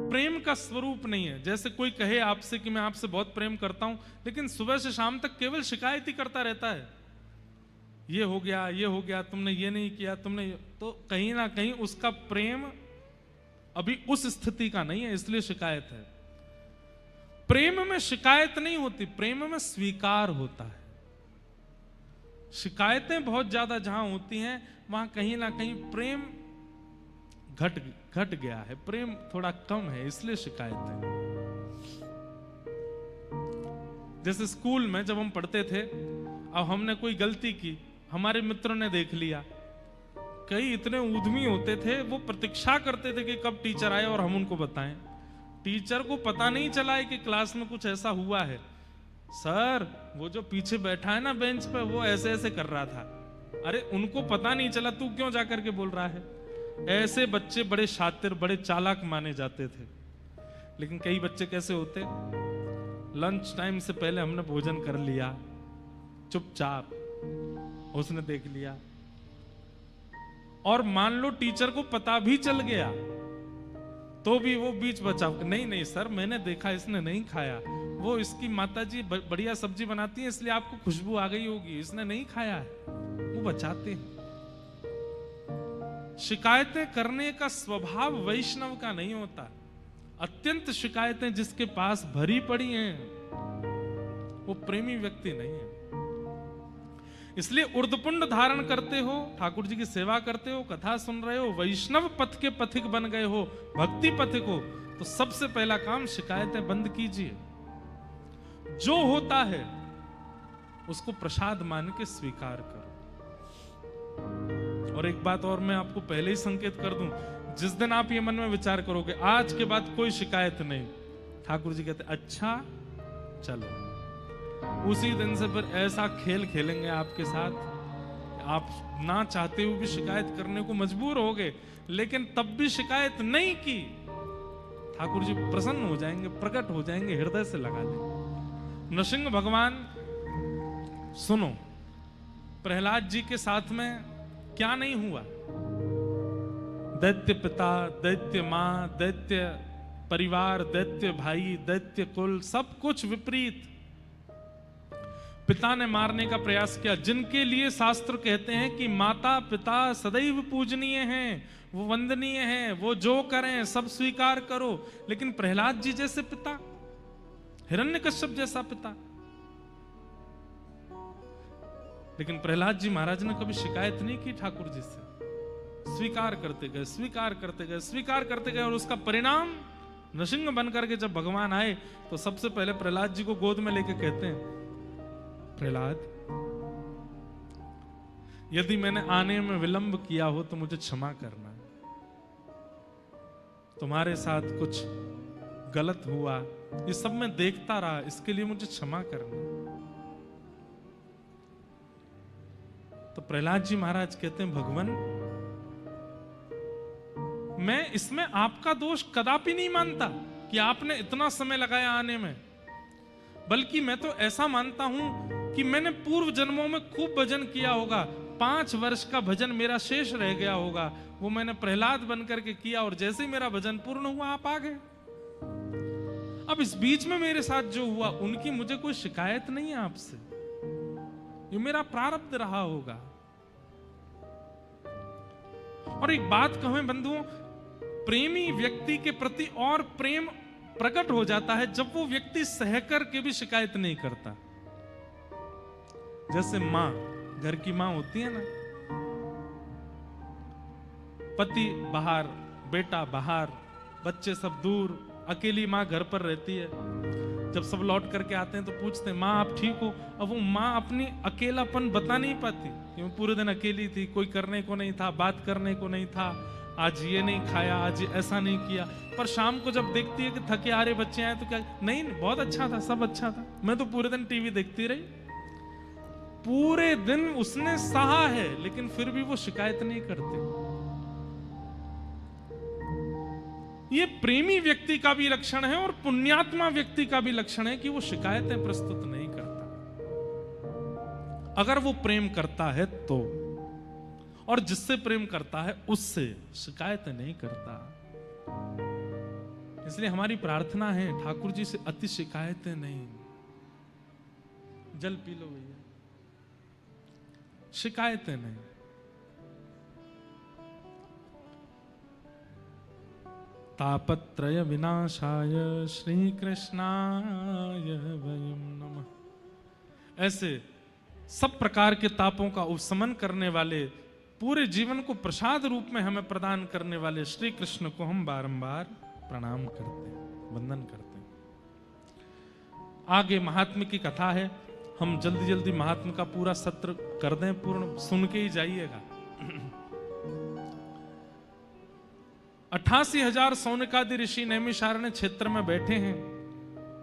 प्रेम का स्वरूप नहीं है। जैसे कोई कहे आपसे कि मैं आपसे बहुत प्रेम करता हूं, लेकिन सुबह से शाम तक केवल शिकायत ही करता रहता है, ये हो गया, तुमने ये नहीं किया, तो कहीं ना कहीं उसका प्रेम अभी उस स्थिति का नहीं है, इसलिए शिकायत है। प्रेम में शिकायत नहीं होती, प्रेम में स्वीकार होता है। शिकायतें बहुत ज्यादा जहां होती हैं, वहां कहीं ना कहीं प्रेम घट गया है, प्रेम थोड़ा कम है, इसलिए शिकायत है। जैसे स्कूल में जब हम पढ़ते थे, अब हमने कोई गलती की, हमारे मित्रों ने देख लिया, कई इतने उद्यमी होते थे, वो प्रतीक्षा करते थे कि कब टीचर आए और हम उनको बताएं। टीचर को पता नहीं चला है कि क्लास में कुछ ऐसा हुआ है, सर वो जो पीछे बैठा है ना बेंच पे, वो ऐसे ऐसे कर रहा था। अरे उनको पता नहीं चला, तू क्यों जाकर के बोल रहा है? ऐसे बच्चे बड़े शातिर, बड़े चालाक माने जाते थे। लेकिन कई बच्चे कैसे होते, लंच टाइम से पहले हमने भोजन कर लिया, चुपचाप, उसने देख लिया, और मान लो टीचर को पता भी चल गया तो भी वो बीच बचाव, नहीं सर मैंने देखा, इसने नहीं खाया, वो इसकी माताजी बढ़िया सब्जी बनाती है इसलिए आपको खुशबू आ गई होगी, इसने नहीं खाया है, वो बचाते हैं। शिकायतें करने का स्वभाव वैष्णव का नहीं होता। अत्यंत शिकायतें जिसके पास भरी पड़ी हैं, वो प्रेमी व्यक्ति नहीं है। इसलिए उर्दपुंड धारण करते हो, ठाकुर जी की सेवा करते हो, कथा सुन रहे हो, वैष्णव पथ के पथिक बन गए हो, भक्ति पथिक हो, तो सबसे पहला काम शिकायतें बंद कीजिए। जो होता है उसको प्रसाद मान के स्वीकार करो। और एक बात और मैं आपको पहले ही संकेत कर दूं, जिस दिन आप ये मन में विचार करोगे आज के बाद कोई शिकायत नहीं, ठाकुर जी कहते अच्छा चलो, उसी दिन से फिर ऐसा खेल खेलेंगे आपके साथ, आप ना चाहते हुए भी शिकायत करने को मजबूर हो गए, लेकिन तब भी शिकायत नहीं की, ठाकुर जी प्रसन्न हो जाएंगे, प्रकट हो जाएंगे, हृदय से लगा देंगे। नृसिंह भगवान, सुनो, प्रहलाद जी के साथ में क्या नहीं हुआ? दैत्य पिता, दैत्य मां, दैत्य परिवार, दैत्य भाई, दैत्य कुल, सब कुछ विपरीत। पिता ने मारने का प्रयास किया, जिनके लिए शास्त्र कहते हैं कि माता पिता सदैव पूजनीय हैं, वो वंदनीय हैं, वो जो करें सब स्वीकार करो, लेकिन प्रहलाद जी जैसे पिता, हिरण्यकश्यप जैसा पिता। लेकिन प्रहलाद जी महाराज ने कभी शिकायत नहीं की ठाकुर जी से, स्वीकार करते गए, स्वीकार करते गए, स्वीकार करते गए, और उसका परिणाम नृसिंह बनकर के जब भगवान आए तो सबसे पहले प्रहलाद जी को गोद में लेके कहते हैं, प्रहलाद, यदि मैंने आने में विलंब किया हो तो मुझे क्षमा करना, तुम्हारे साथ कुछ गलत हुआ, ये सब मैं देखता रहा, इसके लिए मुझे क्षमा करना। तो प्रहलाद जी महाराज कहते हैं, भगवान मैं इसमें आपका दोष कदापि नहीं मानता कि आपने इतना समय लगाया आने में, बल्कि मैं तो ऐसा मानता हूं कि मैंने पूर्व जन्मों में खूब भजन किया होगा, 5 वर्ष का भजन मेरा शेष रह गया होगा, वो मैंने प्रहलाद बनकर के किया, और जैसे ही मेरा भजन पूर्ण हुआ आप आ गए। अब इस बीच में मेरे साथ जो हुआ, उनकी मुझे कोई शिकायत नहीं है आपसे, ये मेरा प्रारब्ध रहा होगा। और एक बात कहें बंधुओं, प्रेमी व्यक्ति के प्रति और प्रेम प्रकट हो जाता है जब वो व्यक्ति सहकर के भी शिकायत नहीं करता। जैसे मां, घर की मां होती है ना, पति बाहर, बेटा बाहर, बच्चे सब दूर, अकेली मां घर पर रहती है। जब सब लौट करके आते हैं तो पूछते हैं, मां आप ठीक हो? अब वो मां अपनी अकेलापन बता नहीं पाती कि मैं पूरे दिन अकेली थी, कोई करने को नहीं था, बात करने को नहीं था, आज ये नहीं खाया, आज ऐसा नहीं किया। पर शाम को जब देखती है कि थके हारे बच्चे आए तो क्या, नहीं बहुत अच्छा था, सब अच्छा था, मैं तो पूरे दिन टीवी देखती रही। पूरे दिन उसने सहा है, लेकिन फिर भी वो शिकायत नहीं करते। ये प्रेमी व्यक्ति का भी लक्षण है और पुण्यात्मा व्यक्ति का भी लक्षण है कि वो शिकायतें प्रस्तुत नहीं करता। अगर वो प्रेम करता है तो, और जिससे प्रेम करता है उससे शिकायत नहीं करता। इसलिए हमारी प्रार्थना है ठाकुर जी से अति शिकायतें नहीं। जल पी लो भैया। शिकायतें नहीं। तापत्रय विनाशाय श्री कृष्णाय वयं नमः। ऐसे सब प्रकार के तापों का उपशमन करने वाले, पूरे जीवन को प्रसाद रूप में हमें प्रदान करने वाले श्री कृष्ण को हम बारंबार प्रणाम करते हैं, वंदन करते हैं। आगे महात्म्य की कथा है, हम जल्दी जल्दी महात्म्य का पूरा सत्र कर दें पूर्ण, सुन के ही जाइएगा। 88,000 सौनकादि ऋषि नैमिषारण्य क्षेत्र में बैठे हैं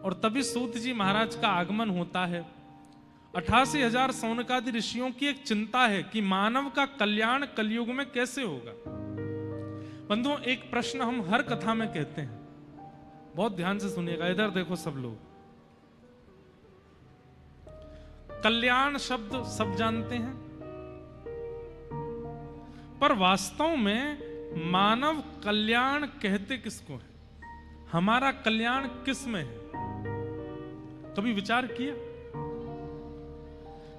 और तभी सूत जी महाराज का आगमन होता है। 88,000 सौनकादि ऋषियों की एक चिंता है कि मानव का कल्याण कलयुग में कैसे होगा। बंधुओं, एक प्रश्न हम हर कथा में कहते हैं, बहुत ध्यान से सुनिएगा, इधर देखो सब लोग। कल्याण शब्द सब जानते हैं, पर वास्तव में मानव कल्याण कहते किसको है? हमारा कल्याण किस में है? कभी विचार किया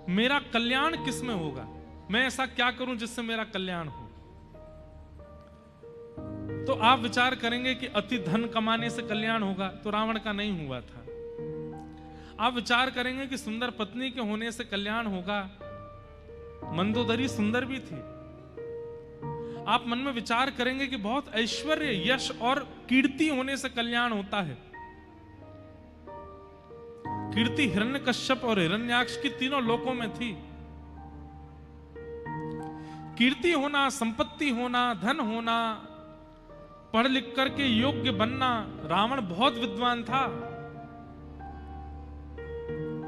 मेरा कल्याण किस में होगा? मैं ऐसा क्या करूं जिससे मेरा कल्याण हो? तो आप विचार करेंगे कि अति धन कमाने से कल्याण होगा, तो रावण का नहीं हुआ था। आप विचार करेंगे कि सुंदर पत्नी के होने से कल्याण होगा, मंदोदरी सुंदर भी थी। आप मन में विचार करेंगे कि बहुत ऐश्वर्य, यश और कीर्ति होने से कल्याण होता है। कीर्ति हिरण्यकश्यप और हिरण्याक्ष की तीनों लोकों में थी। कीर्ति होना, संपत्ति होना, धन होना, पढ़ लिख करके योग्य बनना। रावण बहुत विद्वान था।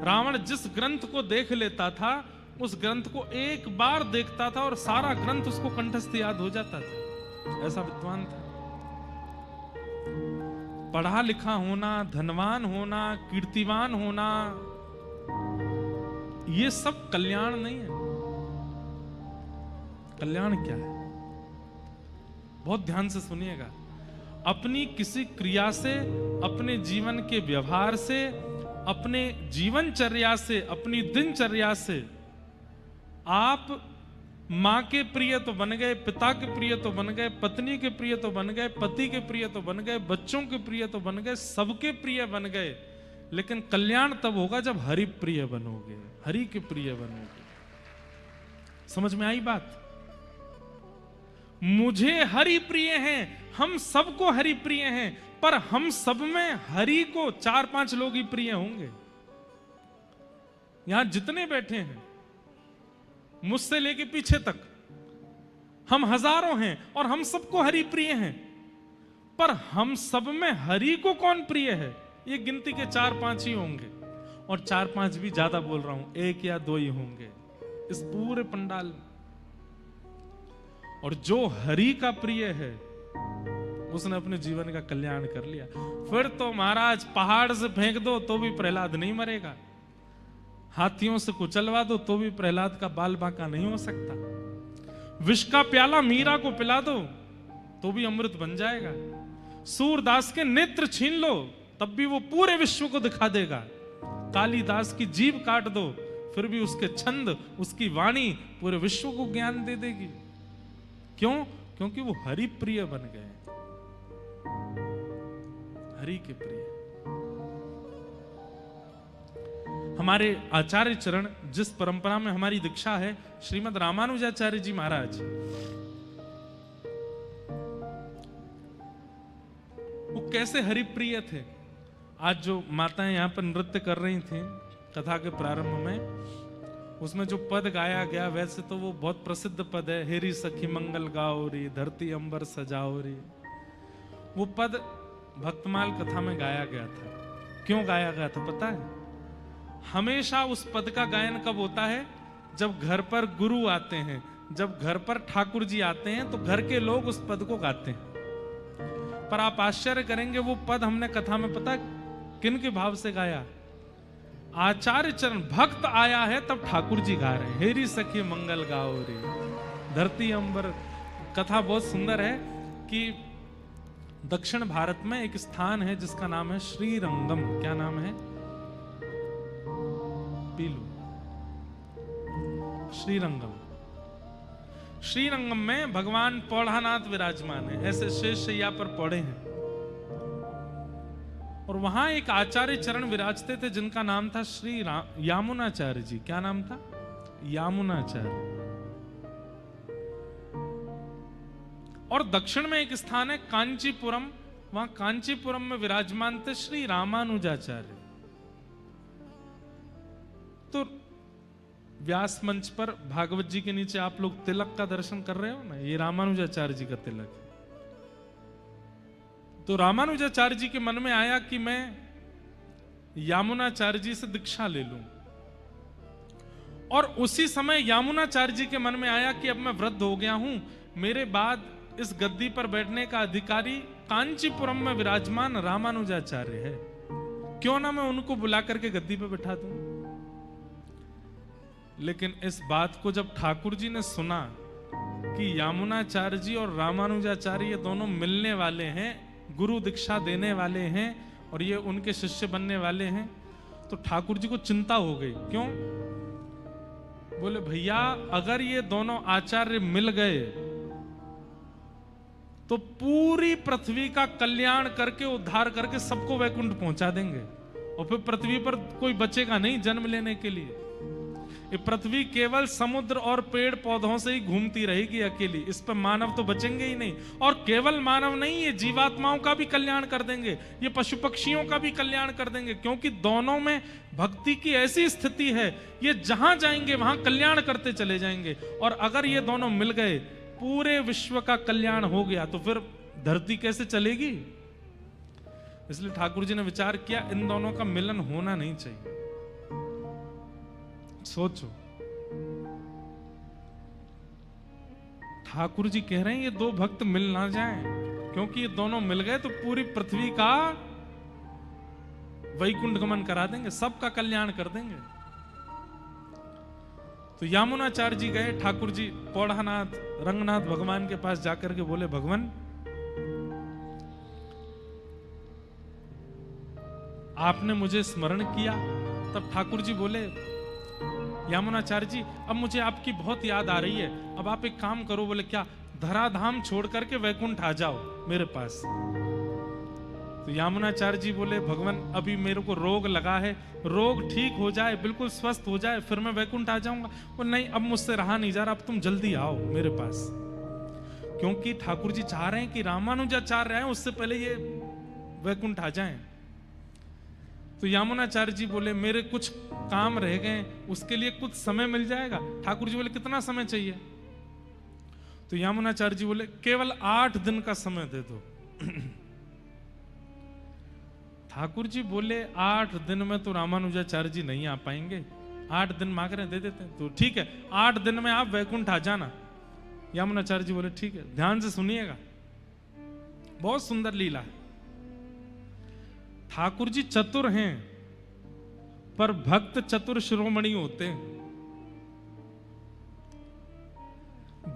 रावण जिस ग्रंथ को देख लेता था, उस ग्रंथ को एक बार देखता था और सारा ग्रंथ उसको कंठस्थ याद हो जाता था, ऐसा विद्वान था। पढ़ा लिखा होना, धनवान होना, कीर्तिवान होना, ये सब कल्याण नहीं है। कल्याण क्या है? बहुत ध्यान से सुनिएगा। अपनी किसी क्रिया से, अपने जीवन के व्यवहार से, अपने जीवनचर्या से, अपनी दिनचर्या से आप मां के प्रिय तो बन गए, पिता के प्रिय तो बन गए, पत्नी के प्रिय तो बन गए, पति के प्रिय तो बन गए, बच्चों के प्रिय तो बन गए, सबके प्रिय बन गए। लेकिन कल्याण तब होगा जब हरि प्रिय बनोगे, हरि के प्रिय बनोगे। समझ में आई बात? मुझे हरि प्रिय हैं, हम सबको हरि प्रिय हैं, पर हम सब में हरि को 4-5 लोग ही प्रिय होंगे। यहां जितने बैठे हैं, मुझसे लेके पीछे तक, हम हजारों हैं और हम सबको हरि प्रिय हैं, पर हम सब में हरि को कौन प्रिय है? ये गिनती के 4-5 ही होंगे, और 4-5 भी ज्यादा बोल रहा हूं, 1 या 2 ही होंगे इस पूरे पंडाल में। और जो हरि का प्रिय है, उसने अपने जीवन का कल्याण कर लिया। फिर तो महाराज पहाड़ से फेंक दो तो भी प्रहलाद नहीं मरेगा, हाथियों से कुचलवा दो तो भी प्रहलाद का बाल बांका नहीं हो सकता, विष का प्याला मीरा को पिला दो तो भी अमृत बन जाएगा, सूरदास के नेत्र छीन लो तब भी वो पूरे विश्व को दिखा देगा, कालिदास की जीभ काट दो फिर भी उसके छंद, उसकी वाणी पूरे विश्व को ज्ञान दे देगी। क्यों? क्योंकि वो हरि प्रिय बन गए, हरि के प्रिय। हमारे आचार्य चरण, जिस परंपरा में हमारी दीक्षा है, श्रीमद रामानुजाचार्य जी महाराज, वो कैसे हरिप्रिय थे। आज जो माताएं यहाँ पर नृत्य कर रही थी कथा के प्रारंभ में, उसमें जो पद गाया गया, वैसे तो वो बहुत प्रसिद्ध पद है, हेरी सखी मंगल गाओ री, धरती अंबर सजाओ री। वो पद भक्तमाल कथा में गाया गया था। क्यों गाया गया था पता है? हमेशा उस पद का गायन कब होता है? जब घर पर गुरु आते हैं, जब घर पर ठाकुर जी आते हैं, तो घर के लोग उस पद को गाते हैं। पर आप आश्चर्य करेंगे, वो पद हमने कथा में पता किन के भाव से गाया? आचार्य चरण, भक्त आया है तब ठाकुर जी गा रहे हैं, हेरी सखी मंगल गाओ रे, धरती अंबर। कथा बहुत सुंदर है कि दक्षिण भारत में एक स्थान है जिसका नाम है श्रीरंगम। क्या नाम है? पीलू। श्रीरंगम। श्रीरंगम में भगवान पौढ़ानाथ विराजमान है, ऐसे शेष शैया पर पौड़े हैं। और वहां एक आचार्य चरण विराजते थे जिनका नाम था श्री यामुनाचार्य जी। क्या नाम था? यामुनाचार्य। और दक्षिण में एक स्थान है कांचीपुरम, वहां कांचीपुरम में विराजमान थे श्री रामानुजाचार्य। तो व्यास मंच पर भागवत जी के नीचे आप लोग तिलक का दर्शन कर रहे हो ना, ये रामानुजाचार्य जी का तिलक है। तो रामानुजाचार्य जी के मन में आया कि मैं यामुनाचार्य जी से दीक्षा ले लूं। और उसी समय यामुनाचार्य जी के मन में आया कि अब मैं वृद्ध हो गया हूं, मेरे बाद इस गद्दी पर बैठने का अधिकारी कांचीपुरम में विराजमान रामानुजाचार्य है, क्यों ना मैं उनको बुला करके गद्दी पर बैठा दूं। लेकिन इस बात को जब ठाकुर जी ने सुना कि यामुनाचार्य जी और रामानुजाचार्य ये दोनों मिलने वाले हैं, गुरु दीक्षा देने वाले हैं और ये उनके शिष्य बनने वाले हैं, तो ठाकुर जी को चिंता हो गई। क्यों? बोले भैया अगर ये दोनों आचार्य मिल गए तो पूरी पृथ्वी का कल्याण करके उद्धार करके सबको वैकुंठ पहुंचा देंगे और फिर पृथ्वी पर कोई बचेगा नहीं जन्म लेने के लिए। ये पृथ्वी केवल समुद्र और पेड़ पौधों से ही घूमती रहेगी अकेली, इस पर मानव तो बचेंगे ही नहीं। और केवल मानव नहीं, ये जीवात्माओं का भी कल्याण कर देंगे, ये पशु पक्षियों का भी कल्याण कर देंगे, क्योंकि दोनों में भक्ति की ऐसी स्थिति है, ये जहां जाएंगे वहां कल्याण करते चले जाएंगे। और अगर ये दोनों मिल गए, पूरे विश्व का कल्याण हो गया, तो फिर धरती कैसे चलेगी? इसलिए ठाकुर जी ने विचार किया इन दोनों का मिलन होना नहीं चाहिए। सोचो, ठाकुर जी कह रहे हैं ये दो भक्त मिल ना जाएं, क्योंकि ये दोनों मिल गए तो पूरी पृथ्वी का वैकुंठ गमन करा देंगे, सबका कल्याण कर देंगे। तो यामुनाचार्य जी गए, ठाकुर जी पौढ़ानाथ रंगनाथ भगवान के पास जाकर के बोले भगवान आपने मुझे स्मरण किया। तब ठाकुर जी बोले यामुनाचार्य जी अब मुझे आपकी बहुत याद आ रही है, अब आप एक काम करो। बोले क्या? धराधाम छोड़ करके वैकुंठ आ जाओ मेरे पास। तो यामुनाचार्य जी बोले भगवान अभी मेरे को रोग लगा है, रोग ठीक हो जाए, बिल्कुल स्वस्थ हो जाए, फिर मैं वैकुंठ आ जाऊंगा। बोले नहीं अब मुझसे रहा नहीं जा रहा, अब तुम जल्दी आओ मेरे पास। क्योंकि ठाकुर जी चाह रहे हैं कि रामानुजाचार्य आए उससे पहले ये वैकुंठ आ जाएं। तो यामुनाचार्य जी बोले मेरे कुछ काम रह गए, उसके लिए कुछ समय मिल जाएगा? ठाकुर जी बोले कितना समय चाहिए? तो यामुनाचार्य जी बोले केवल 8 दिन का समय दे दो। ठाकुर जी बोले 8 दिन में तो रामानुजाचार्य जी नहीं आ पाएंगे, 8 दिन मांग रहे हैं दे देते हैं। तो ठीक है 8 दिन में आप वैकुंठ आ जाना। यामुनाचार्य जी बोले ठीक है। ध्यान से सुनिएगा, बहुत सुंदर लीला है। ठाकुर जी चतुर हैं पर भक्त चतुर शिरोमणि होते हैं।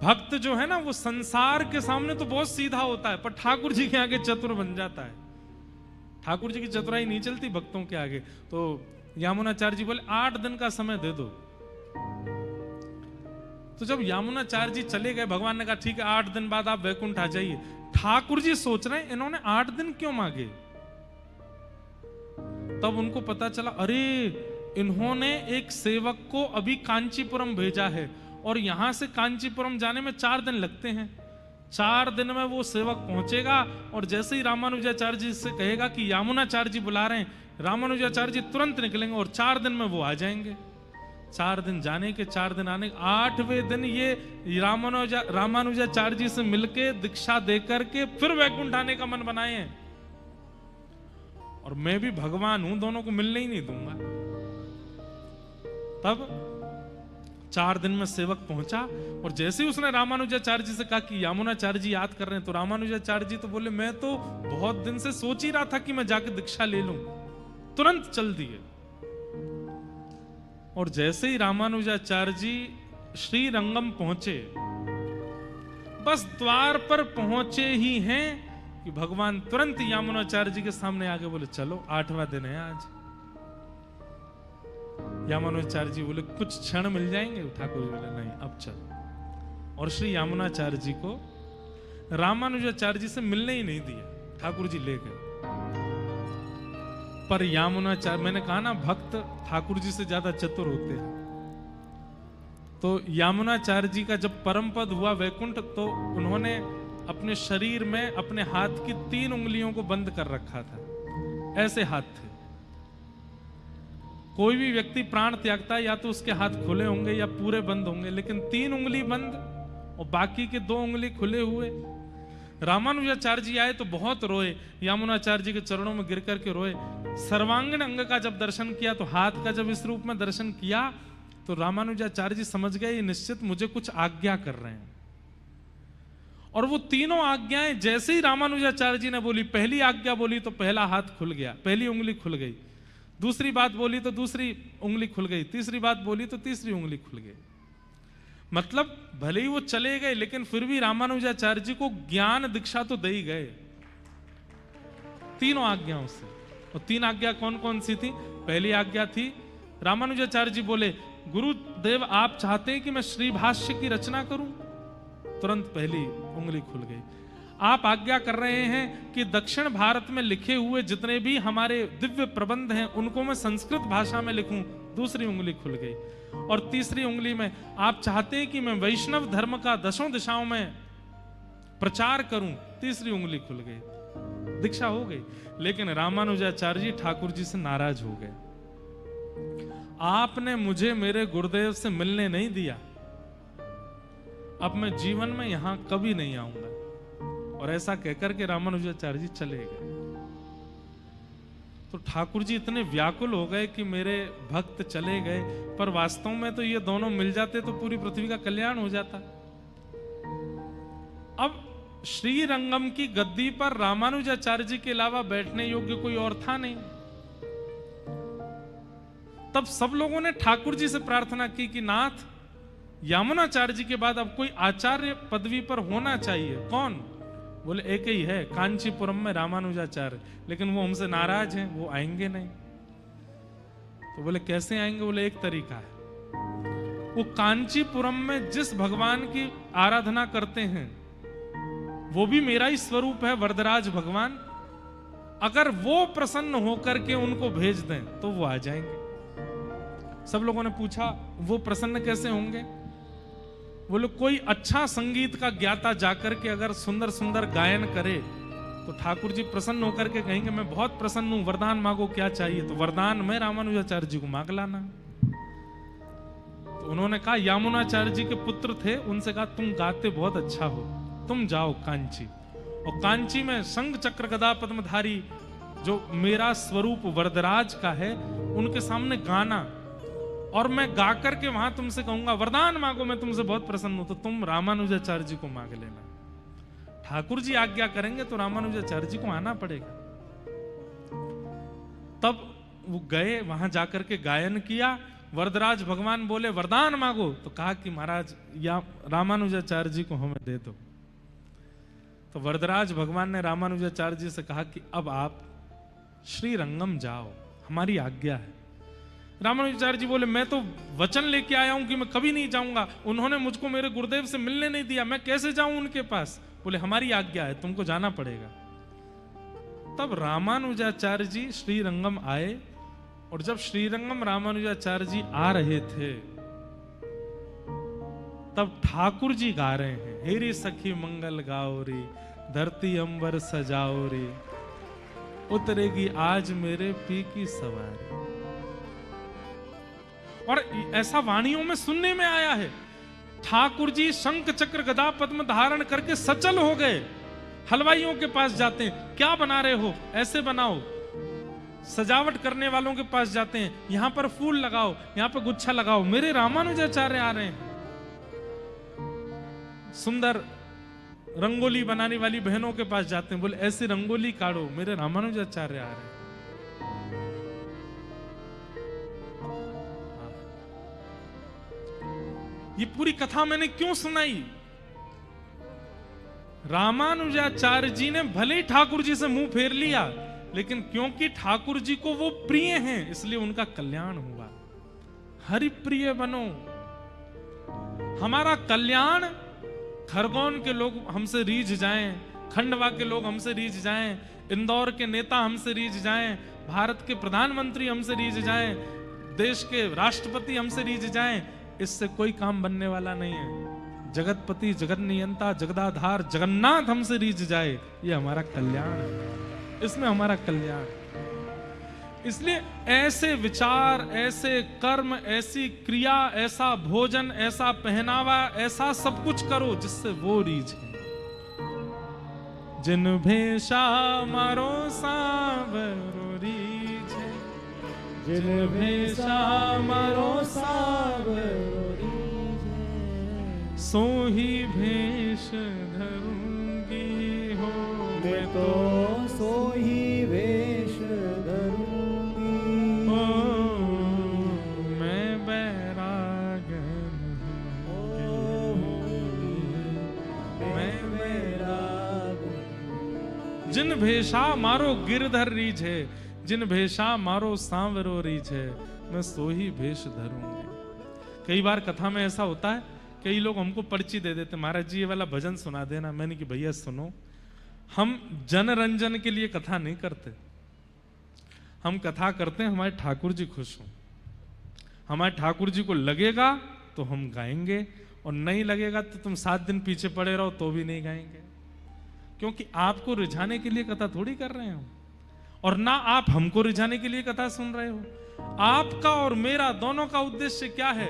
भक्त जो है ना वो संसार के सामने तो बहुत सीधा होता है, पर ठाकुर जी के आगे चतुर बन जाता है। ठाकुर जी की चतुराई नहीं चलती भक्तों के आगे। तो यामुनाचार्य जी बोले 8 दिन का समय दे दो। तो जब यामुनाचार्य जी चले गए, भगवान ने कहा ठीक है 8 दिन बाद आप वैकुंठ आ जाइए। ठाकुर जी सोच रहे हैं इन्होंने 8 दिन क्यों मांगे। तब उनको पता चला अरे इन्होंने एक सेवक को अभी कांचीपुरम भेजा है और यहां से कांचीपुरम जाने में 4 दिन लगते हैं। 4 दिन में वो सेवक पहुंचेगा और जैसे ही रामानुजाचार्य जी से कहेगा कि यामुनाचार्य जी बुला रहे हैं, रामानुजाचार्य जी तुरंत निकलेंगे और 4 दिन में वो आ जाएंगे। 4 दिन जाने के 4 दिन आने के, 8वें दिन ये रामानुजाचार्य जी से मिलके दीक्षा देकर के फिर वैकुंठ आने का मन बनाए हैं। और मैं भी भगवान हूं, दोनों को मिलने ही नहीं दूंगा। तब 4 दिन में सेवक पहुंचा और जैसे ही उसने रामानुजाचार्य जी से कहा कि यामुनाचार्य जी याद कर रहे हैं, तो रामानुजाचार्य जी तो बोले मैं तो बहुत दिन से सोच ही रहा था कि मैं जाके दीक्षा ले लूं। तुरंत चल दिए। और जैसे ही रामानुजाचार्य जी श्रीरंगम पहुंचे, बस द्वार पर पहुंचे ही हैं कि भगवान तुरंत यामुनाचार्य जी के सामने आके बोले चलो 8वां दिन है आज। यामुनाचार्य जी बोले कुछ क्षण मिल जाएंगे? ठाकुर जी बोले नहीं अब चल। और श्री यामुनाचार्य जी को रामानुजाचार्य जी से मिलने ही नहीं दिया, ठाकुर जी ले गए। पर यामुनाचार्य, मैंने कहा ना भक्त ठाकुर जी से ज्यादा चतुर होते हैं, तो यामुनाचार्य जी का जब परम पद हुआ वैकुंठ, तो उन्होंने अपने शरीर में अपने हाथ की 3 उंगलियों को बंद कर रखा था। ऐसे हाथ थे। कोई भी व्यक्ति प्राण त्यागता है या तो उसके हाथ खुले होंगे या पूरे बंद होंगे, लेकिन 3 उंगली बंद और बाकी के 2 उंगली खुले हुए। रामानुजाचार्य जी आए तो बहुत रोए, यामुनाचार्य जी के चरणों में गिर करके रोए। सर्वांगीण अंग का जब दर्शन किया, तो हाथ का जब इस रूप में दर्शन किया, तो रामानुजाचार्य जी समझ गए ये निश्चित मुझे कुछ आज्ञा कर रहे हैं। और वो तीनों आज्ञाएं जैसे ही रामानुजाचार्य जी ने बोली, पहली आज्ञा बोली तो पहला हाथ खुल गया, पहली उंगली खुल गई। दूसरी बात बोली तो दूसरी उंगली खुल गई, तीसरी बात बोली तो तीसरी उंगली खुल गई। मतलब भले ही वो चले गए, लेकिन फिर भी रामानुजाचार्य जी को ज्ञान दीक्षा तो दे ही गए तीनों आज्ञाओं से। और 3 आज्ञा कौन कौन सी थी? पहली आज्ञा थी, रामानुजाचार्य जी बोले गुरुदेव आप चाहते हैं कि मैं श्री भाष्य की रचना करूं? तुरंत पहली उंगली खुल गई। आप आज्ञा कर रहे हैं कि दक्षिण भारत में लिखे हुए जितने भी हमारे दिव्य प्रबंध हैं उनको मैं संस्कृत भाषा में लिखूं? दूसरी उंगली खुल गई। और तीसरी उंगली में आप चाहते हैं कि मैं वैष्णव धर्म का 10 दिशाओं में प्रचार करूं? तीसरी उंगली खुल गई, दीक्षा हो गई। लेकिन रामानुजाचार्य जी ठाकुर जी से नाराज हो गए। आपने मुझे मेरे गुरुदेव से मिलने नहीं दिया, अब मैं जीवन में यहां कभी नहीं आऊंगा। और ऐसा कहकर के रामानुजाचार्य जी चले गए। तो ठाकुर जी इतने व्याकुल हो गए कि मेरे भक्त चले गए, पर वास्तव में तो ये दोनों मिल जाते तो पूरी पृथ्वी का कल्याण हो जाता। अब श्री रंगम की गद्दी पर रामानुजाचार्य जी के अलावा बैठने योग्य कोई और था नहीं। तब सब लोगों ने ठाकुर जी से प्रार्थना की कि नाथ, यामुनाचार्य जी के बाद अब कोई आचार्य पदवी पर होना चाहिए। कौन? बोले एक ही है, कांचीपुरम में रामानुजाचार्य, लेकिन वो हमसे नाराज हैं, वो आएंगे नहीं। तो बोले कैसे आएंगे? बोले एक तरीका है, वो कांचीपुरम में जिस भगवान की आराधना करते हैं वो भी मेरा ही स्वरूप है, वरदराज भगवान। अगर वो प्रसन्न होकर के उनको भेज दें तो वो आ जाएंगे। सब लोगों ने पूछा वो प्रसन्न कैसे होंगे? बोले कोई अच्छा संगीत का ज्ञाता जाकर के अगर सुंदर सुंदर गायन करे तो ठाकुर जी प्रसन्न होकर के कहेंगे मैं बहुत प्रसन्न हूं, वरदान मांगो क्या चाहिए? तो वरदान में रामानुजाचार्य जी को मांग लाना। तो उन्होंने कहा, यामुनाचार्य जी के पुत्र थे, उनसे कहा तुम गाते बहुत अच्छा हो, तुम जाओ कांची। और कांची में शंख चक्र गदा पद्मधारी जो मेरा स्वरूप वरदराज का है उनके सामने गाना, और मैं गा करके वहां तुमसे कहूंगा वरदान मांगो, मैं तुमसे बहुत प्रसन्न हूं, तो तुम रामानुजाचार्य जी को मांग लेना। ठाकुर जी आज्ञा करेंगे तो रामानुजाचार्य जी को आना पड़ेगा। तब वो गए, वहां जाकर के गायन किया। वरदराज भगवान बोले वरदान मांगो, तो कहा कि महाराज या रामानुजाचार्य जी को हमें दे दो। तो वरदराज भगवान ने रामानुजाचार्य जी से कहा कि अब आप श्री रंगम जाओ, हमारी आज्ञा है। रामानुजाचार्य जी बोले मैं तो वचन लेके आया हूं कि मैं कभी नहीं जाऊंगा, उन्होंने मुझको मेरे गुरुदेव से मिलने नहीं दिया, मैं कैसे जाऊं उनके पास? बोले हमारी आज्ञा है, तुमको जाना पड़ेगा। तब रामानुजाचार्य जी श्रीरंगम आए, और जब श्रीरंगम रामानुजाचार्य जी आ रहे थे तब ठाकुर जी गा रहे हैं, हेरी सखी मंगल गाओ रे, धरती अंबर सजाओ रे, उतरेगी आज मेरे पी की सवारी। और ऐसा वाणियों में सुनने में आया है, ठाकुर जी शंख चक्र गदा पद्म धारण करके सचल हो गए। हलवाइयों के पास जाते हैं, क्या बना रहे हो? ऐसे बनाओ। सजावट करने वालों के पास जाते हैं, यहां पर फूल लगाओ, यहां पर गुच्छा लगाओ। मेरे रामानुजाचार्य आ रहे हैं। सुंदर रंगोली बनाने वाली बहनों के पास जाते हैं, बोले ऐसी रंगोली काढ़ो, मेरे रामानुजाचार्य आ रहे हैं। ये पूरी कथा मैंने क्यों सुनाई? रामानुजाचार्य जी ने भले ही ठाकुर जी से मुंह फेर लिया, लेकिन क्योंकि ठाकुर जी को वो प्रिय हैं इसलिए उनका कल्याण हुआ। हरि प्रिय बनो। हमारा कल्याण, खरगोन के लोग हमसे रीझ जाएं, खंडवा के लोग हमसे रीझ जाएं, इंदौर के नेता हमसे रीझ जाएं, भारत के प्रधानमंत्री हमसे रीझ जाएं, देश के राष्ट्रपति हमसे रीझ जाएं, इससे कोई काम बनने वाला नहीं है। जगतपति, जगत नियंता, जगदाधार जगन्नाथ हमसे रीझ जाए, ये हमारा कल्याण है, इसमें हमारा कल्याण। इसलिए ऐसे विचार, ऐसे कर्म, ऐसी क्रिया, ऐसा भोजन, ऐसा पहनावा, ऐसा सब कुछ करो जिससे वो रीझे। जिन भेषा मारो सांवरो रीझे, जिन भेषा मारो सांवरो रीझे, सो ही भेष धरूंगी हो मैं तो, सो ही वेश धरूंगी ओ मैं बैरागन मैं जिन भेषा मारो गिरधर रीझे, जिन भेषा मारो सांवरो रीझे, मैं सो ही भेष धरूंगी। कई बार कथा में ऐसा होता है, कई लोग हमको पर्ची दे देते, महाराज जी ये वाला भजन सुना देना। मैंने कि भैया सुनो, हम जनरंजन के लिए कथा नहीं करते, हम कथा करते हैं हमारे ठाकुर जी खुश हों। हमारे ठाकुर जी को लगेगा तो हम गाएंगे, और नहीं लगेगा तो तुम 7 दिन पीछे पड़े रहो तो भी नहीं गाएंगे, क्योंकि आपको रिझाने के लिए कथा थोड़ी कर रहे हो, और ना आप हमको रिझाने के लिए कथा सुन रहे हो। आपका और मेरा दोनों का उद्देश्य क्या है?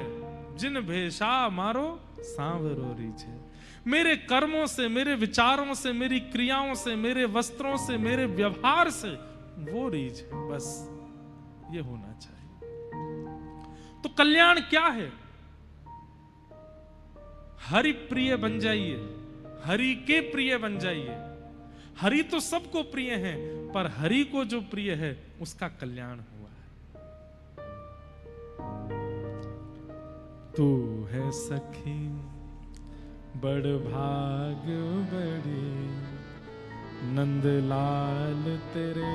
जिन भेषा मारो सांवरो रीझे। मेरे कर्मों से, मेरे विचारों से, मेरी क्रियाओं से, मेरे वस्त्रों से, मेरे व्यवहार से वो रीझे, बस ये होना चाहिए। तो कल्याण क्या है? हरि प्रिय बन जाइए, हरि के प्रिय बन जाइए। हरि तो सबको प्रिय है, पर हरि को जो प्रिय है उसका कल्याण हुआ है। तू है सखी बड़ भाग बड़ी, नंदलाल तेरे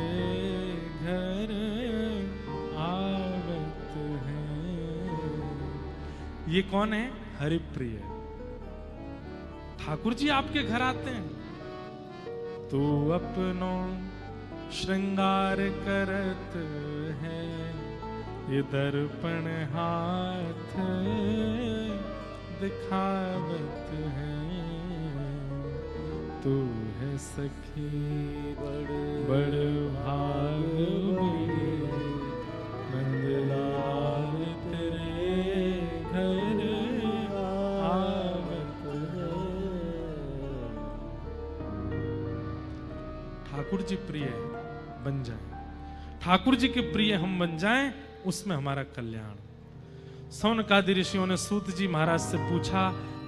घर आवत है। ये कौन है? हरि प्रिय ठाकुर जी आपके घर आते हैं। तू अपनो श्रृंगार करत है, ये दर्पण हाथ दिखावत है। तू है सखी बड़ भाग बड़ी, नंदलाल तेरे घर आवत है। ठाकुर जी प्रिय बन जाए, ठाकुर जी के प्रिय हम बन जाएं, उसमें हमारा कल्याण। सौनकादि ऋषियों ने सूत जी महाराज से पूछा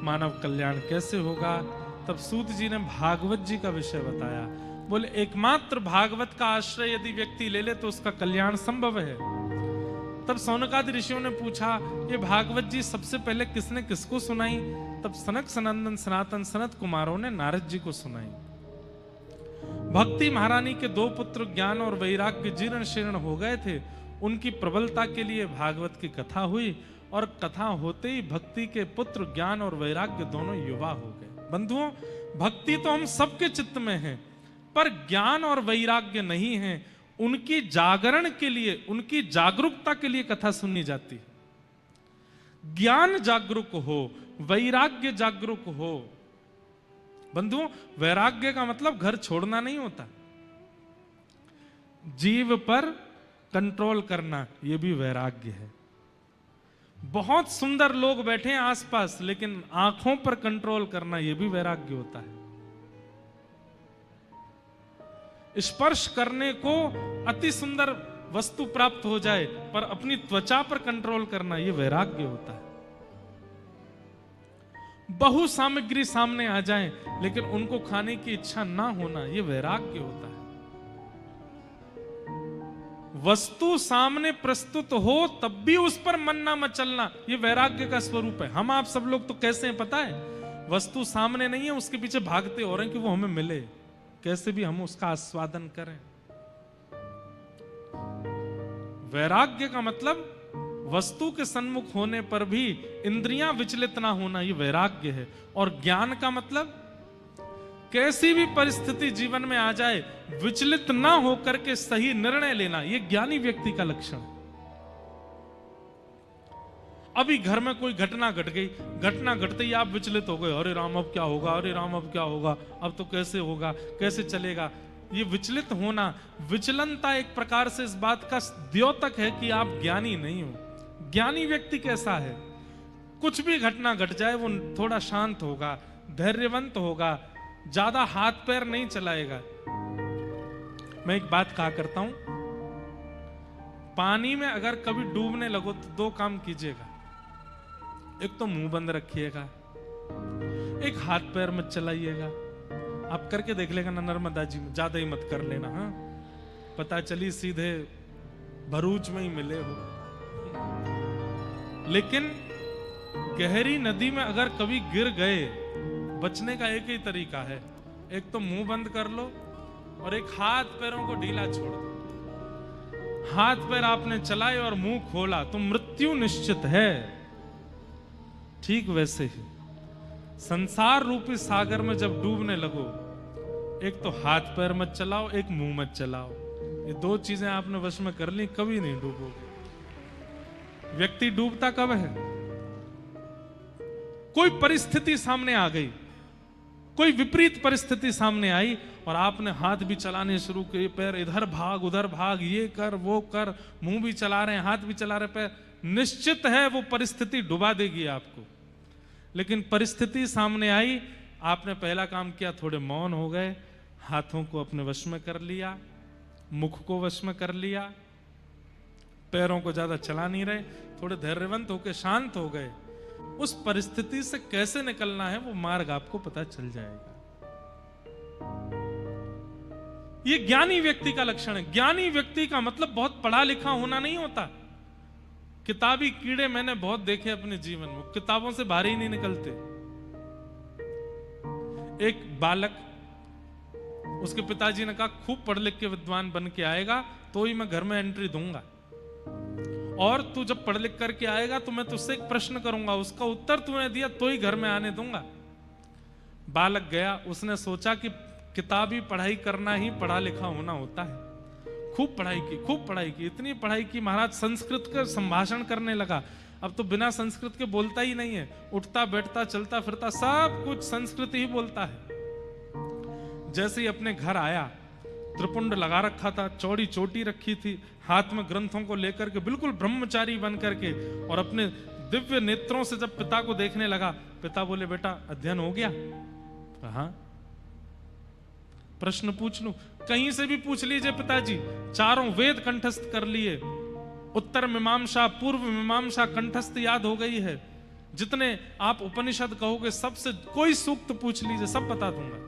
मानव कल्याण कैसे होगा? तब सूत जी ने भागवत जी का विषय बताया। बोले एकमात्र भागवत का आश्रय यदि व्यक्ति ले ले तो उसका कल्याण संभव है। तब सौनकादि ऋषियों ने पूछा ये भागवत जी सबसे पहले किसने किसको सुनाई? तब सनक सनंदन सनातन सनत कुमारों ने नारद जी को सुनाई। भक्ति महारानी के 2 पुत्र ज्ञान और वैराग्य जीर्ण शीर्ण हो गए थे, उनकी प्रबलता के लिए भागवत की कथा हुई, और कथा होते ही भक्ति के पुत्र ज्ञान और वैराग्य दोनों युवा हो गए। बंधुओं, भक्ति तो हम सबके चित्त में है, पर ज्ञान और वैराग्य नहीं है। उनकी जागरण के लिए, उनकी जागरूकता के लिए कथा सुननी जाती है। ज्ञान जागरूक हो, वैराग्य जागरूक हो। बंधुओं, वैराग्य का मतलब घर छोड़ना नहीं होता, जीव पर कंट्रोल करना, यह भी वैराग्य है। बहुत सुंदर लोग बैठे हैं आसपास, लेकिन आंखों पर कंट्रोल करना, यह भी वैराग्य होता है। स्पर्श करने को अति सुंदर वस्तु प्राप्त हो जाए, पर अपनी त्वचा पर कंट्रोल करना, यह वैराग्य होता है। बहु सामग्री सामने आ जाए, लेकिन उनको खाने की इच्छा ना होना, यह वैराग्य होता है। वस्तु सामने प्रस्तुत हो तब भी उस पर मन ना मचलना, यह वैराग्य का स्वरूप है। हम आप सब लोग तो कैसे हैं पता है? वस्तु सामने नहीं है, उसके पीछे भागते हो रहे हैं कि वो हमें मिले, कैसे भी हम उसका आस्वादन करें। वैराग्य का मतलब वस्तु के सन्मुख होने पर भी इंद्रियां विचलित ना होना, ये वैराग्य है। और ज्ञान का मतलब कैसी भी परिस्थिति जीवन में आ जाए विचलित ना होकर के सही निर्णय लेना, ये ज्ञानी व्यक्ति का लक्षण है। अभी घर में कोई घटना घट गई, घटना घटते ही आप विचलित हो गए, अरे राम अब क्या होगा, अरे राम अब क्या होगा, अब तो कैसे होगा, कैसे चलेगा। ये विचलित होना, विचलनता एक प्रकार से इस बात का द्योतक है कि आप ज्ञानी नहीं हो। ज्ञानी व्यक्ति कैसा है, कुछ भी घटना घट जाए वो थोड़ा शांत होगा, धैर्यवंत होगा, ज्यादा हाथ पैर नहीं चलाएगा। मैं एक बात कहा करता हूं, पानी में अगर कभी डूबने लगो तो दो काम कीजिएगा, एक तो मुंह बंद रखिएगा, एक हाथ पैर मत चलाइएगा। आप करके देख लेगा ना नर्मदा जी में, ज्यादा ही मत कर लेना, हाँ पता चली सीधे भरूच में ही मिले हो। लेकिन गहरी नदी में अगर कभी गिर गए, बचने का एक ही तरीका है, एक तो मुंह बंद कर लो और एक हाथ पैरों को ढीला छोड़ दो। हाथ पैर आपने चलाए और मुंह खोला तो मृत्यु निश्चित है। ठीक वैसे ही संसार रूपी सागर में जब डूबने लगो, एक तो हाथ पैर मत चलाओ, एक मुंह मत चलाओ। ये दो चीजें आपने वश में कर ली, कभी नहीं डूबोगे। व्यक्ति डूबता कब है, कोई परिस्थिति सामने आ गई, कोई विपरीत परिस्थिति सामने आई और आपने हाथ भी चलाने शुरू किए, पैर इधर भाग उधर भाग, ये कर वो कर, मुंह भी चला रहे हैं, हाथ भी चला रहे, पैर, निश्चित है वो परिस्थिति डुबा देगी आपको। लेकिन परिस्थिति सामने आई, आपने पहला काम किया, थोड़े मौन हो गए, हाथों को अपने वश में कर लिया, मुख को वश में कर लिया, पैरों को ज्यादा चला नहीं रहे, थोड़े धैर्यवंत होकर शांत हो गए। उस परिस्थिति से कैसे निकलना है वो मार्ग आपको पता चल जाएगा। ये ज्ञानी व्यक्ति का लक्षण है। ज्ञानी व्यक्ति का मतलब बहुत पढ़ा लिखा होना नहीं होता। किताबी कीड़े मैंने बहुत देखे अपने जीवन में, किताबों से बाहर ही नहीं निकलते। एक बालक, उसके पिताजी ने कहा खूब पढ़ लिख के विद्वान बन के आएगा तो ही मैं घर में एंट्री दूंगा, और तू जब पढ़ लिख करके आएगा तो मैं तुझसे एक प्रश्न करूंगा, उसका उत्तर तूने दिया तो ही घर में आने दूंगा। बालक गया, उसने सोचा कि किताबी पढ़ाई करना ही पढ़ा लिखा होना होता है। खूब पढ़ाई की, खूब पढ़ाई की, इतनी पढ़ाई की महाराज संस्कृत का संभाषण करने लगा। अब तो बिना संस्कृत के बोलता ही नहीं है, उठता बैठता चलता फिरता सब कुछ संस्कृत ही बोलता है। जैसे ही अपने घर आया, त्रिपुंड लगा रखा था, चौड़ी चोटी रखी थी, हाथ में ग्रंथों को लेकर के बिल्कुल ब्रह्मचारी बन करके, और अपने दिव्य नेत्रों से जब पिता को देखने लगा, पिता बोले बेटा अध्ययन हो गया? हाँ। प्रश्न पूछ लूं? कहीं से भी पूछ लीजिए पिताजी, चारों वेद कंठस्थ कर लिए, उत्तर मीमांसा पूर्व मीमांसा कंठस्थ याद हो गई है, जितने आप उपनिषद कहोगे सबसे कोई सूक्त पूछ लीजिए, सब बता दूंगा।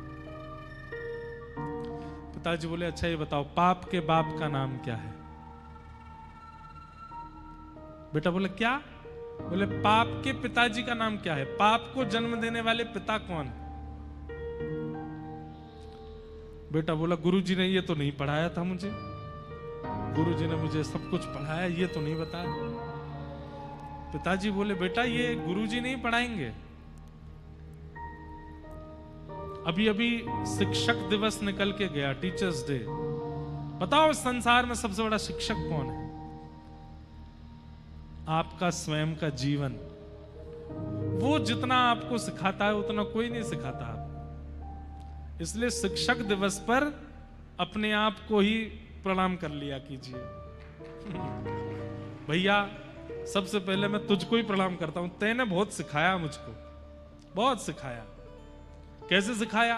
पिताजी बोले अच्छा ये बताओ पाप के बाप का नाम क्या है? बेटा बोले क्या? बोले पाप के पिताजी का नाम क्या है? पाप को जन्म देने वाले पिता कौन? बेटा बोला गुरुजी ने ये तो नहीं पढ़ाया था मुझे, गुरुजी ने मुझे सब कुछ पढ़ाया, ये तो नहीं बताया। पिताजी बोले बेटा ये गुरुजी नहीं पढ़ाएंगे, अभी अभी शिक्षक दिवस निकल के गया, टीचर्स डे। बताओ संसार में सबसे बड़ा शिक्षक कौन है? आपका स्वयं का जीवन। वो जितना आपको सिखाता है उतना कोई नहीं सिखाता आपको। इसलिए शिक्षक दिवस पर अपने आप को ही प्रणाम कर लिया कीजिए। भैया सबसे पहले मैं तुझको ही प्रणाम करता हूं, तैने बहुत सिखाया मुझको, बहुत सिखाया। कैसे सिखाया?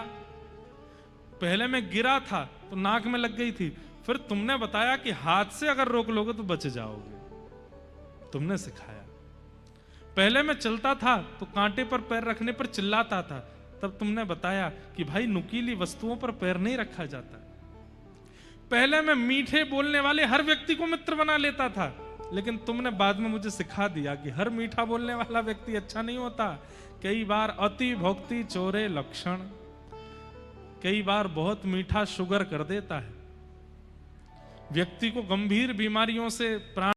पहले मैं गिरा था तो नाक में लग गई थी, फिर तुमने बताया कि हाथ से अगर रोक लोगे तो बच जाओगे, तुमने सिखाया। पहले मैं चलता था तो कांटे पर पैर रखने पर चिल्लाता था, तब तुमने बताया कि भाई नुकीली वस्तुओं पर पैर नहीं रखा जाता। पहले मैं मीठे बोलने वाले हर व्यक्ति को मित्र बना लेता था, लेकिन तुमने बाद में मुझे सिखा दिया कि हर मीठा बोलने वाला व्यक्ति अच्छा नहीं होता। कई बार अति भक्ति चोरे लक्षण, कई बार बहुत मीठा शुगर कर देता है, व्यक्ति को गंभीर बीमारियों से प्राण